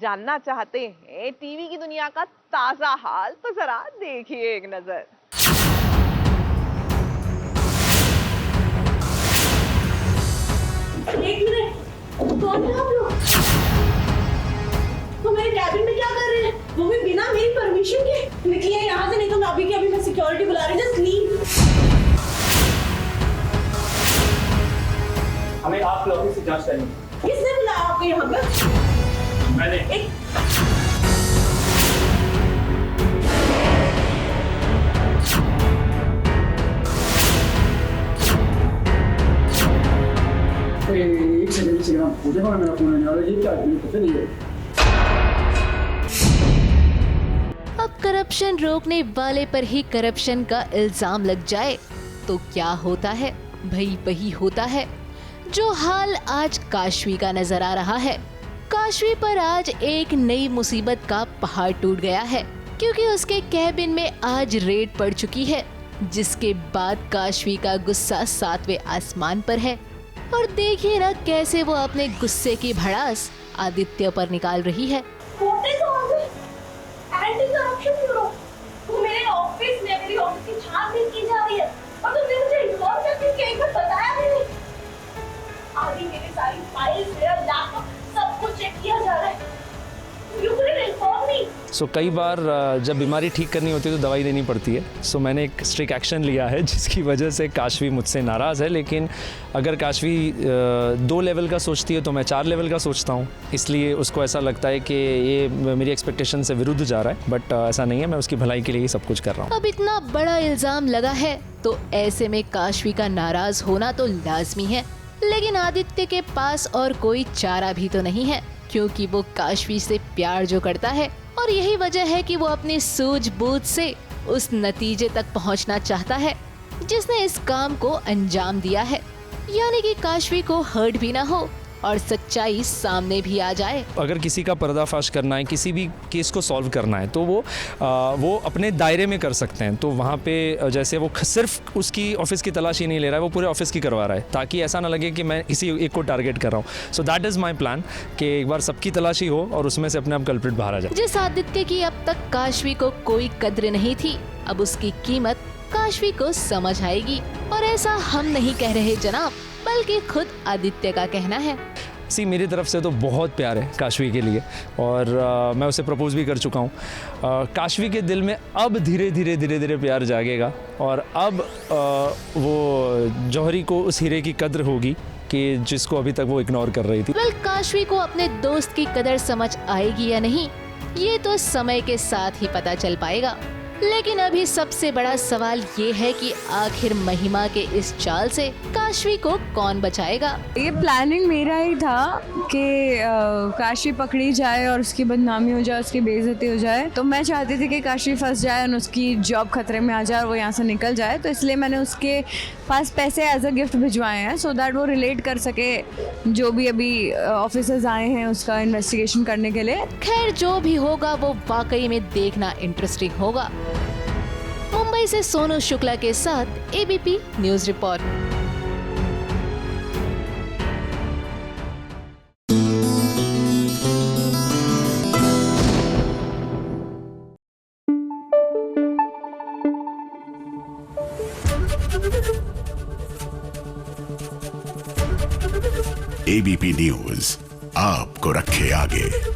जानना चाहते हैं टीवी की दुनिया का ताजा हाल, तो जरा देखिए एक नजर। एक मिनट, कौन है आप लोग? तो मेरे कैबिन में क्या कर रहे हैं? वो भी बिना मेरी परमिशन के? निकलिए यहाँ से, नहीं तो मैं अभी के अभी मैं सिक्योरिटी बुला रही हूँ। Just leave. हमें आपके ऑफिस से जांच करनी है। किसने बुलाया आपको यहाँ पर? मैंने। एक सेकंड मुझे मेरा फोन नहीं आ रहा, ये क्या है? नहीं है। अब करप्शन रोकने वाले पर ही करप्शन का इल्जाम लग जाए तो क्या होता है? भाई वही होता है जो हाल आज काशवी का नजर आ रहा है। काशवी पर आज एक नई मुसीबत का पहाड़ टूट गया है, क्योंकि उसके कैबिन में आज रेड पड़ चुकी है, जिसके बाद काशवी का गुस्सा 7वें आसमान पर है। और देखिए ना कैसे वो अपने गुस्से की भड़ास आदित्य पर निकाल रही है। एंटी करप्शन ब्यूरो, तो मेरे ऑफिस में मेरी ऑफिस की छानबीन की जा रही है और तुमने मुझे इन्फॉर्म करके एक बार बताया भी नहीं। आगे मेरी सारी फाइल्स, मेरा लैपटॉप, सब कुछ चेक किया जा रहा है। You couldn't inform me. सो कई बार जब बीमारी ठीक करनी होती है तो दवाई देनी पड़ती है। सो मैंने एक स्ट्रिक्ट एक्शन लिया है, जिसकी वजह से काशवी मुझसे नाराज़ है। लेकिन अगर काशवी 2 लेवल का सोचती है तो मैं 4 लेवल का सोचता हूँ, इसलिए उसको ऐसा लगता है कि ये मेरी एक्सपेक्टेशन से विरुद्ध जा रहा है। बट ऐसा नहीं है, मैं उसकी भलाई के लिए ही सब कुछ कर रहा हूँ। अब इतना बड़ा इल्जाम लगा है तो ऐसे में काशवी का नाराज होना तो लाजमी है, लेकिन आदित्य के पास और कोई चारा भी तो नहीं है, क्योंकि वो काशवी से प्यार जो करता है और यही वजह है कि वो अपनी सूझबूझ से उस नतीजे तक पहुंचना चाहता है जिसने इस काम को अंजाम दिया है, यानी कि काशवी को हर्ट भी ना हो और सच्चाई सामने भी आ जाए। अगर किसी का पर्दाफाश करना है, किसी भी केस को सॉल्व करना है, तो वो अपने दायरे में कर सकते हैं। तो वहाँ पे जैसे वो सिर्फ उसकी ऑफिस की तलाशी नहीं ले रहा है, वो पूरे ऑफिस की करवा रहा है, ताकि ऐसा ना लगे कि मैं किसी एक को टारगेट कर रहा हूँ। So that is my plan कि एक बार सबकी तलाशी हो और उसमें से अपने आप कल्प्रिट बाहर आ जाए। जिस आदित्य की अब तक काशवी को कोई कद्र नहीं थी, अब उसकी कीमत काशवी को समझ आएगी। और ऐसा हम नहीं कह रहे जनाब, बल्कि खुद आदित्य का कहना है। मेरी तरफ से तो बहुत प्यार है काशवी के लिए, और मैं उसे प्रपोज भी कर चुका हूँ। काशवी के दिल में अब धीरे धीरे प्यार जागेगा, और अब वो जौहरी को उस हीरे की कद्र होगी कि जिसको अभी तक वो इग्नोर कर रही थी। काशवी को अपने दोस्त की कदर समझ आएगी या नहीं, ये तो समय के साथ ही पता चल पाएगा। लेकिन अभी सबसे बड़ा सवाल ये है कि आखिर महिमा के इस चाल से काशवी को कौन बचाएगा। ये प्लानिंग मेरा ही था कि काशवी पकड़ी जाए और उसकी बदनामी हो जाए, उसकी बेइज्जती हो जाए। तो मैं चाहती थी कि काशवी फंस जाए और उसकी जॉब खतरे में आ जाए और वो यहाँ से निकल जाए। तो इसलिए मैंने उसके पास पैसे एज अ गिफ्ट भिजवाए हैं, सो दैट वो रिलेट कर सके जो भी अभी ऑफिसर्स आए हैं उसका इन्वेस्टिगेशन करने के लिए। खैर जो भी होगा वो वाकई में देखना इंटरेस्टिंग होगा। मुंबई से सोनू शुक्ला के साथ ABP news report. ABP news आपको रखे आगे।